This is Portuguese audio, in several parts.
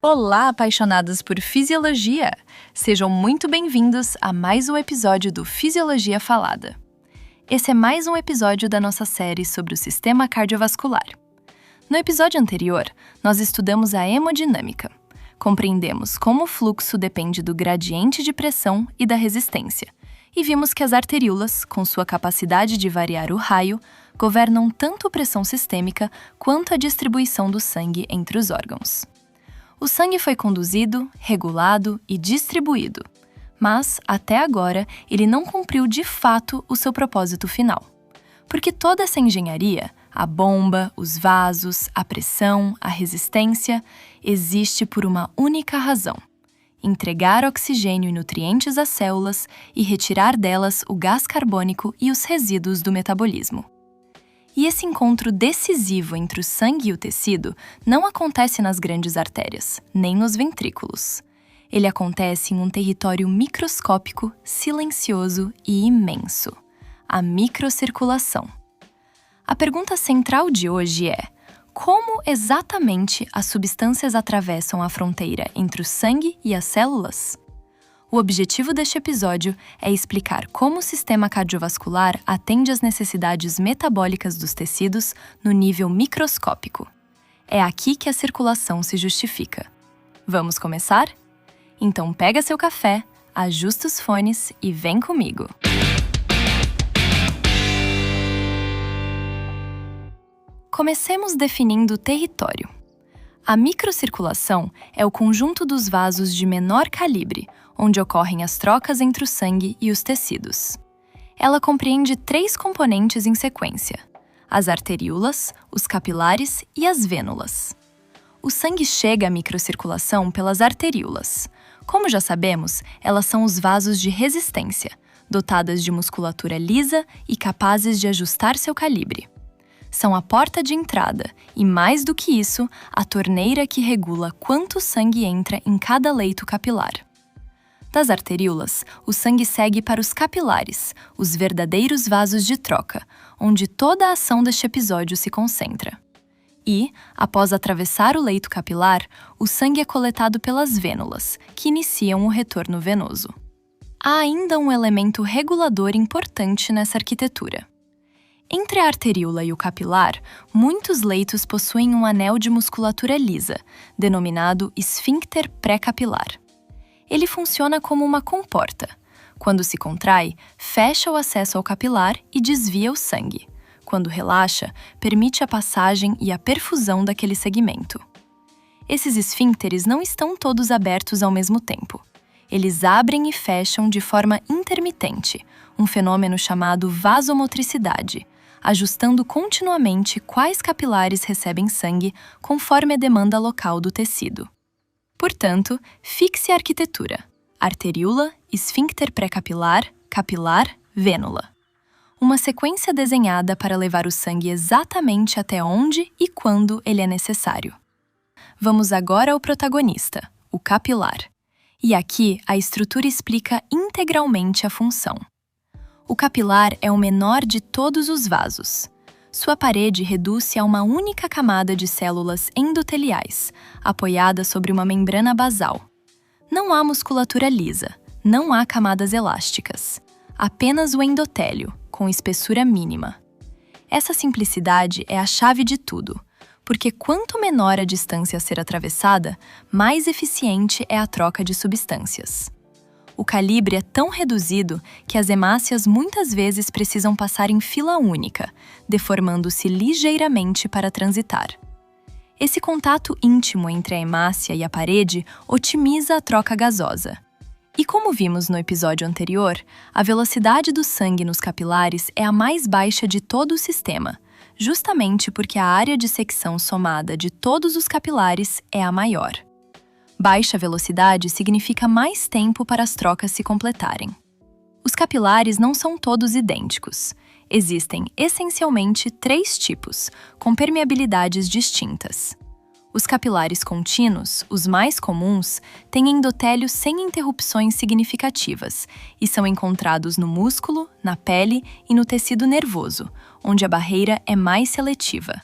Olá, apaixonados por fisiologia! Sejam muito bem-vindos a mais um episódio do Fisiologia Falada. Esse é mais um episódio da nossa série sobre o sistema cardiovascular. No episódio anterior, nós estudamos a hemodinâmica. Compreendemos como o fluxo depende do gradiente de pressão e da resistência, e vimos que as arteríolas, com sua capacidade de variar o raio, governam tanto a pressão sistêmica quanto a distribuição do sangue entre os órgãos. O sangue foi conduzido, regulado e distribuído, mas, até agora, ele não cumpriu de fato o seu propósito final. Porque toda essa engenharia, a bomba, os vasos, a pressão, a resistência, existe por uma única razão: entregar oxigênio e nutrientes às células e retirar delas o gás carbônico e os resíduos do metabolismo. E esse encontro decisivo entre o sangue e o tecido não acontece nas grandes artérias, nem nos ventrículos. Ele acontece em um território microscópico, silencioso e imenso: a microcirculação. A pergunta central de hoje é: como exatamente as substâncias atravessam a fronteira entre o sangue e as células? O objetivo deste episódio é explicar como o sistema cardiovascular atende às necessidades metabólicas dos tecidos no nível microscópico. É aqui que a circulação se justifica. Vamos começar? Então pega seu café, ajusta os fones e vem comigo! Comecemos definindo o território. A microcirculação é o conjunto dos vasos de menor calibre, onde ocorrem as trocas entre o sangue e os tecidos. Ela compreende 3 componentes em sequência: as arteríolas, os capilares e as vênulas. O sangue chega à microcirculação pelas arteríolas. Como já sabemos, elas são os vasos de resistência, dotadas de musculatura lisa e capazes de ajustar seu calibre. São a porta de entrada e, mais do que isso, a torneira que regula quanto sangue entra em cada leito capilar. Das arteríolas, o sangue segue para os capilares, os verdadeiros vasos de troca, onde toda a ação deste episódio se concentra. E, após atravessar o leito capilar, o sangue é coletado pelas vênulas, que iniciam o retorno venoso. Há ainda um elemento regulador importante nessa arquitetura. Entre a arteríola e o capilar, muitos leitos possuem um anel de musculatura lisa, denominado esfíncter pré-capilar. Ele funciona como uma comporta. Quando se contrai, fecha o acesso ao capilar e desvia o sangue. Quando relaxa, permite a passagem e a perfusão daquele segmento. Esses esfíncteres não estão todos abertos ao mesmo tempo. Eles abrem e fecham de forma intermitente, um fenômeno chamado vasomotricidade, ajustando continuamente quais capilares recebem sangue conforme a demanda local do tecido. Portanto, fixe a arquitetura: arteríola, esfíncter pré-capilar, capilar, vênula. Uma sequência desenhada para levar o sangue exatamente até onde e quando ele é necessário. Vamos agora ao protagonista, o capilar. E aqui a estrutura explica integralmente a função. O capilar é o menor de todos os vasos. Sua parede reduz-se a uma única camada de células endoteliais, apoiada sobre uma membrana basal. Não há musculatura lisa, não há camadas elásticas. Apenas o endotélio, com espessura mínima. Essa simplicidade é a chave de tudo, porque quanto menor a distância a ser atravessada, mais eficiente é a troca de substâncias. O calibre é tão reduzido que as hemácias muitas vezes precisam passar em fila única, deformando-se ligeiramente para transitar. Esse contato íntimo entre a hemácia e a parede otimiza a troca gasosa. E como vimos no episódio anterior, a velocidade do sangue nos capilares é a mais baixa de todo o sistema, justamente porque a área de secção somada de todos os capilares é a maior. Baixa velocidade significa mais tempo para as trocas se completarem. Os capilares não são todos idênticos. Existem, essencialmente, 3 tipos, com permeabilidades distintas. Os capilares contínuos, os mais comuns, têm endotélio sem interrupções significativas e são encontrados no músculo, na pele e no tecido nervoso, onde a barreira é mais seletiva.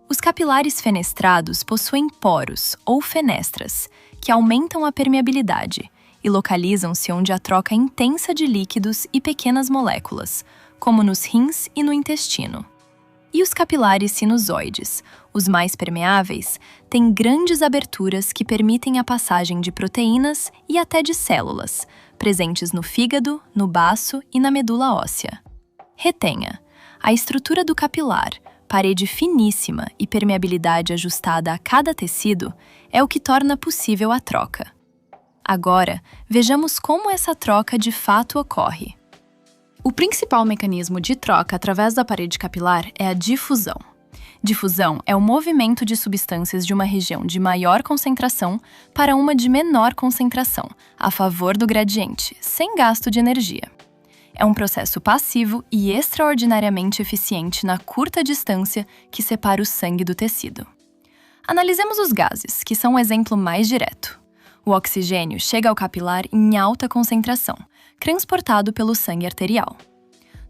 Os capilares fenestrados possuem poros, ou fenestras, que aumentam a permeabilidade e localizam-se onde há troca intensa de líquidos e pequenas moléculas, como nos rins e no intestino. E os capilares sinusoides, os mais permeáveis, têm grandes aberturas que permitem a passagem de proteínas e até de células, presentes no fígado, no baço e na medula óssea. Retenha: a estrutura do capilar, parede finíssima e permeabilidade ajustada a cada tecido, é o que torna possível a troca. Agora, vejamos como essa troca de fato ocorre. O principal mecanismo de troca através da parede capilar é a difusão. Difusão é o movimento de substâncias de uma região de maior concentração para uma de menor concentração, a favor do gradiente, sem gasto de energia. É um processo passivo e extraordinariamente eficiente na curta distância que separa o sangue do tecido. Analisemos os gases, que são o exemplo mais direto. O oxigênio chega ao capilar em alta concentração, transportado pelo sangue arterial.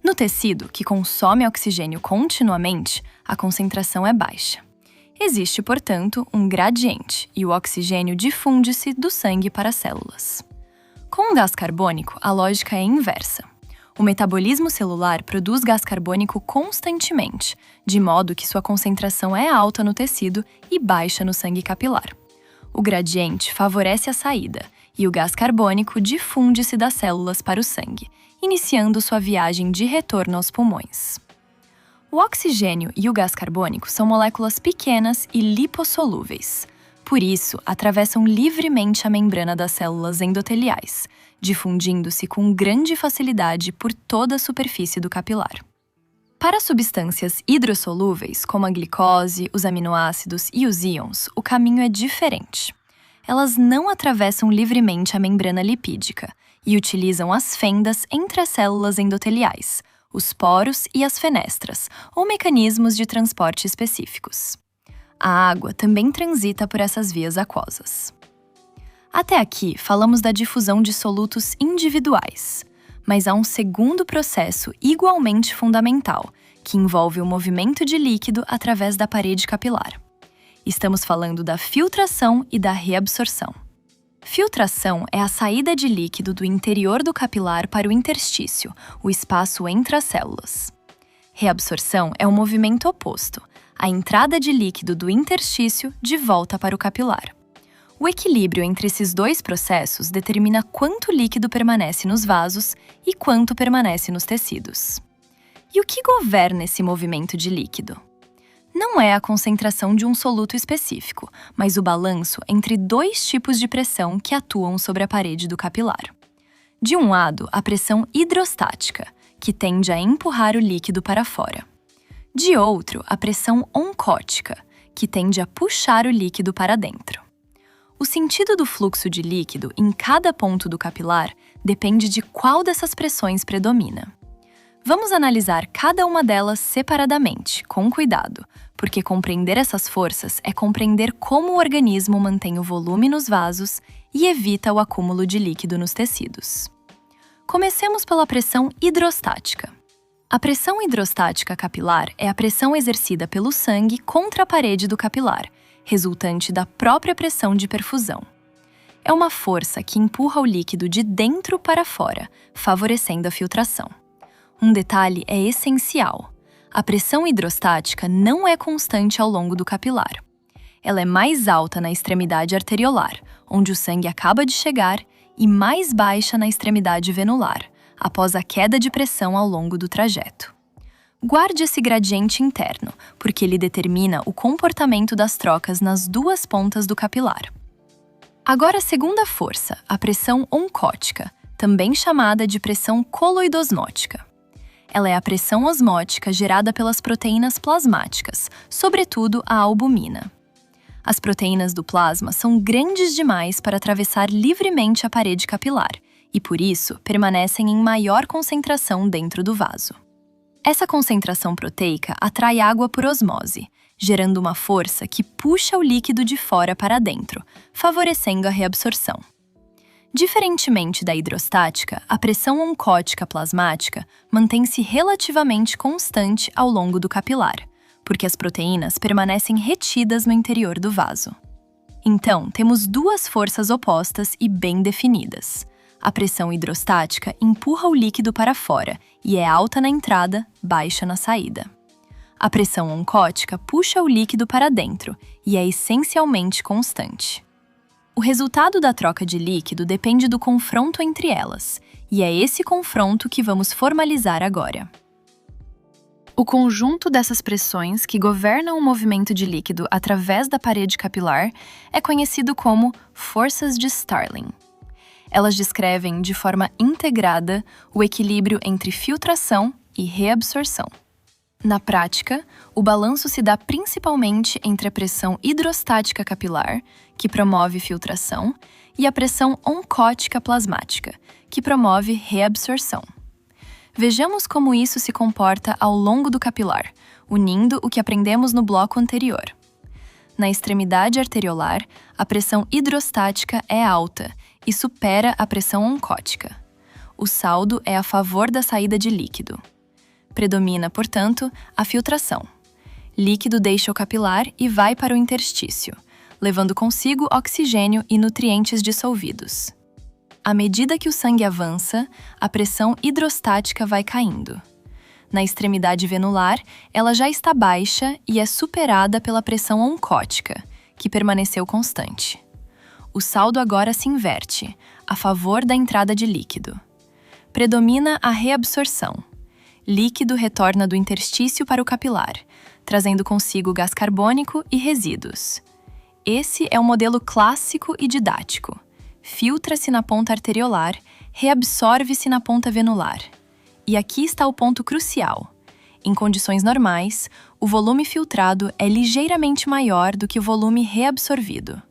No tecido, que consome oxigênio continuamente, a concentração é baixa. Existe, portanto, um gradiente e o oxigênio difunde-se do sangue para as células. Com o gás carbônico, a lógica é inversa. O metabolismo celular produz gás carbônico constantemente, de modo que sua concentração é alta no tecido e baixa no sangue capilar. O gradiente favorece a saída, e o gás carbônico difunde-se das células para o sangue, iniciando sua viagem de retorno aos pulmões. O oxigênio e o gás carbônico são moléculas pequenas e lipossolúveis. Por isso, atravessam livremente a membrana das células endoteliais, difundindo-se com grande facilidade por toda a superfície do capilar. Para substâncias hidrossolúveis, como a glicose, os aminoácidos e os íons, o caminho é diferente. Elas não atravessam livremente a membrana lipídica e utilizam as fendas entre as células endoteliais, os poros e as fenestras, ou mecanismos de transporte específicos. A água também transita por essas vias aquosas. Até aqui, falamos da difusão de solutos individuais, mas há um segundo processo igualmente fundamental, que envolve o movimento de líquido através da parede capilar. Estamos falando da filtração e da reabsorção. Filtração é a saída de líquido do interior do capilar para o interstício, o espaço entre as células. Reabsorção é o movimento oposto, a entrada de líquido do interstício de volta para o capilar. O equilíbrio entre esses dois processos determina quanto líquido permanece nos vasos e quanto permanece nos tecidos. E o que governa esse movimento de líquido? Não é a concentração de um soluto específico, mas o balanço entre dois tipos de pressão que atuam sobre a parede do capilar. De um lado, a pressão hidrostática, que tende a empurrar o líquido para fora. De outro, a pressão oncótica, que tende a puxar o líquido para dentro. O sentido do fluxo de líquido em cada ponto do capilar depende de qual dessas pressões predomina. Vamos analisar cada uma delas separadamente, com cuidado, porque compreender essas forças é compreender como o organismo mantém o volume nos vasos e evita o acúmulo de líquido nos tecidos. Comecemos pela pressão hidrostática. A pressão hidrostática capilar é a pressão exercida pelo sangue contra a parede do capilar, resultante da própria pressão de perfusão. É uma força que empurra o líquido de dentro para fora, favorecendo a filtração. Um detalhe é essencial: a pressão hidrostática não é constante ao longo do capilar. Ela é mais alta na extremidade arteriolar, onde o sangue acaba de chegar, e mais baixa na extremidade venular, após a queda de pressão ao longo do trajeto. Guarde esse gradiente interno, porque ele determina o comportamento das trocas nas duas pontas do capilar. Agora a segunda força, a pressão oncótica, também chamada de pressão coloidosmótica. Ela é a pressão osmótica gerada pelas proteínas plasmáticas, sobretudo a albumina. As proteínas do plasma são grandes demais para atravessar livremente a parede capilar e, por isso, permanecem em maior concentração dentro do vaso. Essa concentração proteica atrai água por osmose, gerando uma força que puxa o líquido de fora para dentro, favorecendo a reabsorção. Diferentemente da hidrostática, a pressão oncótica plasmática mantém-se relativamente constante ao longo do capilar, porque as proteínas permanecem retidas no interior do vaso. Então, temos duas forças opostas e bem definidas. A pressão hidrostática empurra o líquido para fora e é alta na entrada, baixa na saída. A pressão oncótica puxa o líquido para dentro e é essencialmente constante. O resultado da troca de líquido depende do confronto entre elas, e é esse confronto que vamos formalizar agora. O conjunto dessas pressões que governam o movimento de líquido através da parede capilar é conhecido como forças de Starling. Elas descrevem de forma integrada o equilíbrio entre filtração e reabsorção. Na prática, o balanço se dá principalmente entre a pressão hidrostática capilar, que promove filtração, e a pressão oncótica plasmática, que promove reabsorção. Vejamos como isso se comporta ao longo do capilar, unindo o que aprendemos no bloco anterior. Na extremidade arteriolar, a pressão hidrostática é alta e supera a pressão oncótica. O saldo é a favor da saída de líquido. Predomina, portanto, a filtração. Líquido deixa o capilar e vai para o interstício, levando consigo oxigênio e nutrientes dissolvidos. À medida que o sangue avança, a pressão hidrostática vai caindo. Na extremidade venular, ela já está baixa e é superada pela pressão oncótica, que permaneceu constante. O saldo agora se inverte, a favor da entrada de líquido. Predomina a reabsorção. Líquido retorna do interstício para o capilar, trazendo consigo gás carbônico e resíduos. Esse é o modelo clássico e didático. Filtra-se na ponta arteriolar, reabsorve-se na ponta venular. E aqui está o ponto crucial. Em condições normais, o volume filtrado é ligeiramente maior do que o volume reabsorvido.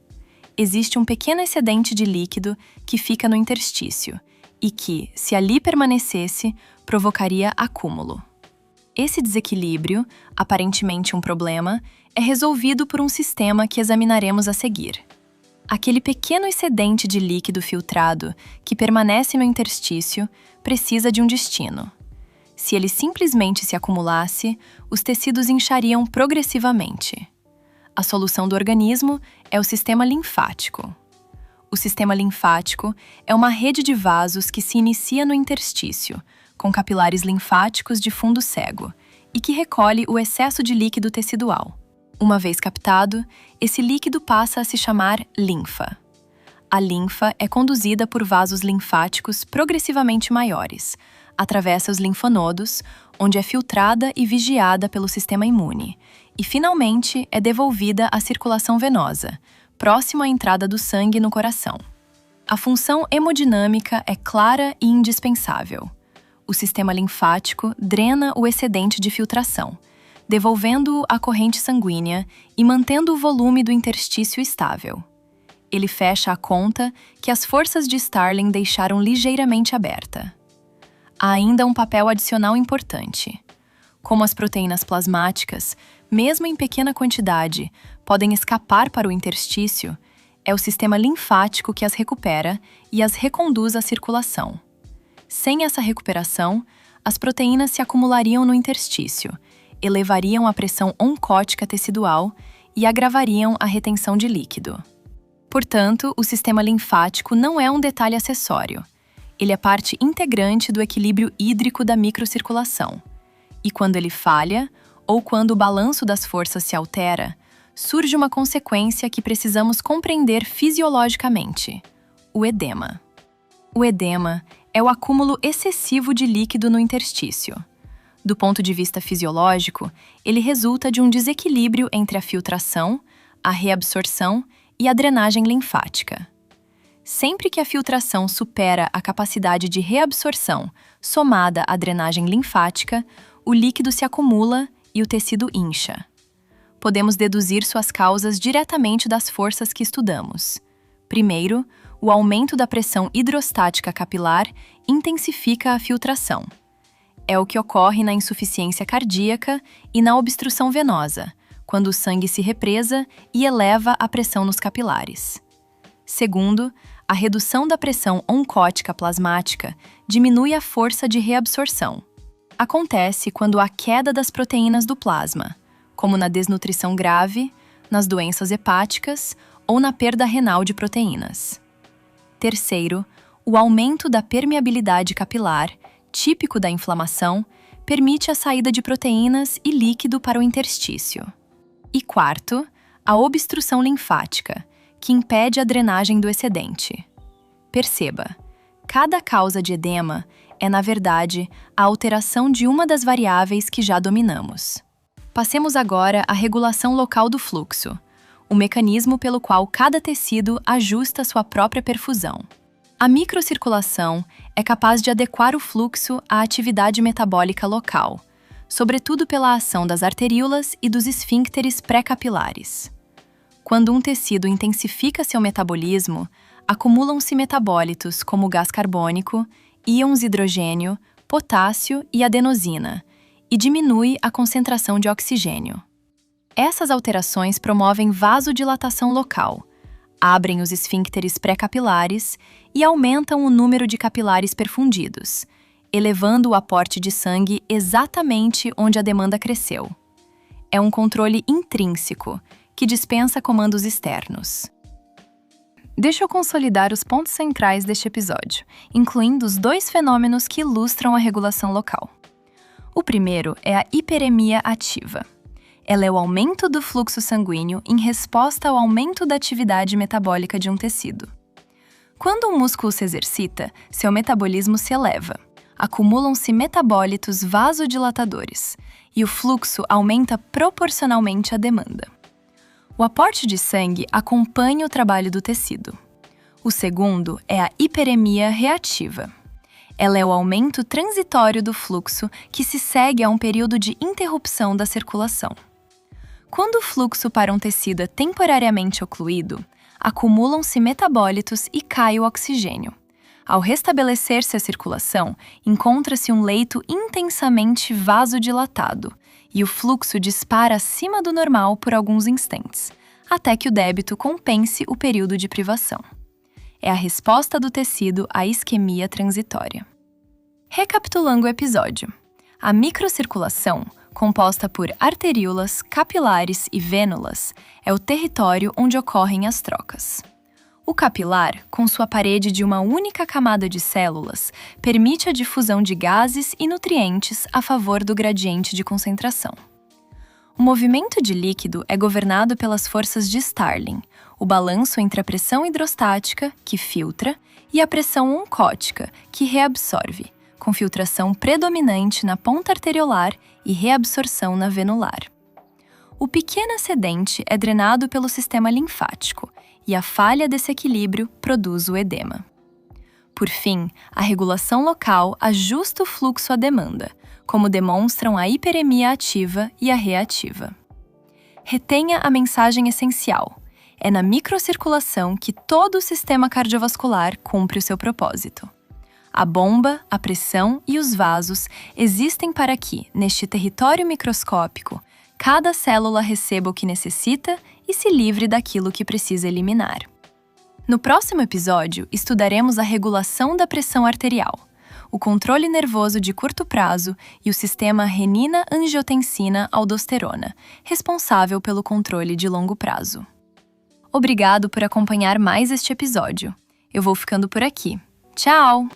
Existe um pequeno excedente de líquido que fica no interstício e que, se ali permanecesse, provocaria acúmulo. Esse desequilíbrio, aparentemente um problema, é resolvido por um sistema que examinaremos a seguir. Aquele pequeno excedente de líquido filtrado que permanece no interstício precisa de um destino. Se ele simplesmente se acumulasse, os tecidos inchariam progressivamente. A solução do organismo é o sistema linfático. O sistema linfático é uma rede de vasos que se inicia no interstício, com capilares linfáticos de fundo cego, e que recolhe o excesso de líquido tecidual. Uma vez captado, esse líquido passa a se chamar linfa. A linfa é conduzida por vasos linfáticos progressivamente maiores, atravessa os linfonodos, onde é filtrada e vigiada pelo sistema imune, e finalmente é devolvida à circulação venosa, próximo à entrada do sangue no coração. A função hemodinâmica é clara e indispensável. O sistema linfático drena o excedente de filtração, devolvendo-o à corrente sanguínea e mantendo o volume do interstício estável. Ele fecha a conta que as forças de Starling deixaram ligeiramente aberta. Há ainda um papel adicional importante. Como as proteínas plasmáticas, mesmo em pequena quantidade, podem escapar para o interstício, é o sistema linfático que as recupera e as reconduz à circulação. Sem essa recuperação, as proteínas se acumulariam no interstício, elevariam a pressão oncótica tecidual e agravariam a retenção de líquido. Portanto, o sistema linfático não é um detalhe acessório. Ele é parte integrante do equilíbrio hídrico da microcirculação. E quando ele falha, ou quando o balanço das forças se altera, surge uma consequência que precisamos compreender fisiologicamente: o edema. O edema é o acúmulo excessivo de líquido no interstício. Do ponto de vista fisiológico, ele resulta de um desequilíbrio entre a filtração, a reabsorção e a drenagem linfática. Sempre que a filtração supera a capacidade de reabsorção somada à drenagem linfática, o líquido se acumula e o tecido incha. Podemos deduzir suas causas diretamente das forças que estudamos. Primeiro, o aumento da pressão hidrostática capilar intensifica a filtração. É o que ocorre na insuficiência cardíaca e na obstrução venosa, quando o sangue se represa e eleva a pressão nos capilares. Segundo, a redução da pressão oncótica plasmática diminui a força de reabsorção. Acontece quando há queda das proteínas do plasma, como na desnutrição grave, nas doenças hepáticas ou na perda renal de proteínas. Terceiro, o aumento da permeabilidade capilar, típico da inflamação, permite a saída de proteínas e líquido para o interstício. E quarto, a obstrução linfática, que impede a drenagem do excedente. Perceba, cada causa de edema é, na verdade, a alteração de uma das variáveis que já dominamos. Passemos agora à regulação local do fluxo, o mecanismo pelo qual cada tecido ajusta sua própria perfusão. A microcirculação é capaz de adequar o fluxo à atividade metabólica local, sobretudo pela ação das arteríolas e dos esfíncteres pré-capilares. Quando um tecido intensifica seu metabolismo, acumulam-se metabólitos como gás carbônico, íons hidrogênio, potássio e adenosina, e diminui a concentração de oxigênio. Essas alterações promovem vasodilatação local, abrem os esfíncteres pré-capilares e aumentam o número de capilares perfundidos, elevando o aporte de sangue exatamente onde a demanda cresceu. É um controle intrínseco, que dispensa comandos externos. Deixa eu consolidar os pontos centrais deste episódio, incluindo os dois fenômenos que ilustram a regulação local. O primeiro é a hiperemia ativa. Ela é o aumento do fluxo sanguíneo em resposta ao aumento da atividade metabólica de um tecido. Quando um músculo se exercita, seu metabolismo se eleva, acumulam-se metabólitos vasodilatadores, e o fluxo aumenta proporcionalmente à demanda. O aporte de sangue acompanha o trabalho do tecido. O segundo é a hiperemia reativa. Ela é o aumento transitório do fluxo que se segue a um período de interrupção da circulação. Quando o fluxo para um tecido é temporariamente ocluído, acumulam-se metabólitos e cai o oxigênio. Ao restabelecer-se a circulação, encontra-se um leito intensamente vasodilatado, e o fluxo dispara acima do normal por alguns instantes, até que o débito compense o período de privação. É a resposta do tecido à isquemia transitória. Recapitulando o episódio, a microcirculação, composta por arteríolas, capilares e vênulas, é o território onde ocorrem as trocas. O capilar, com sua parede de uma única camada de células, permite a difusão de gases e nutrientes a favor do gradiente de concentração. O movimento de líquido é governado pelas forças de Starling, o balanço entre a pressão hidrostática, que filtra, e a pressão oncótica, que reabsorve, com filtração predominante na ponta arteriolar e reabsorção na venular. O pequeno excedente é drenado pelo sistema linfático, e a falha desse equilíbrio produz o edema. Por fim, a regulação local ajusta o fluxo à demanda, como demonstram a hiperemia ativa e a reativa. Retenha a mensagem essencial. É na microcirculação que todo o sistema cardiovascular cumpre o seu propósito. A bomba, a pressão e os vasos existem para que, neste território microscópico, cada célula receba o que necessita e se livre daquilo que precisa eliminar. No próximo episódio, estudaremos a regulação da pressão arterial, o controle nervoso de curto prazo e o sistema renina-angiotensina-aldosterona, responsável pelo controle de longo prazo. Obrigado por acompanhar mais este episódio. Eu vou ficando por aqui. Tchau!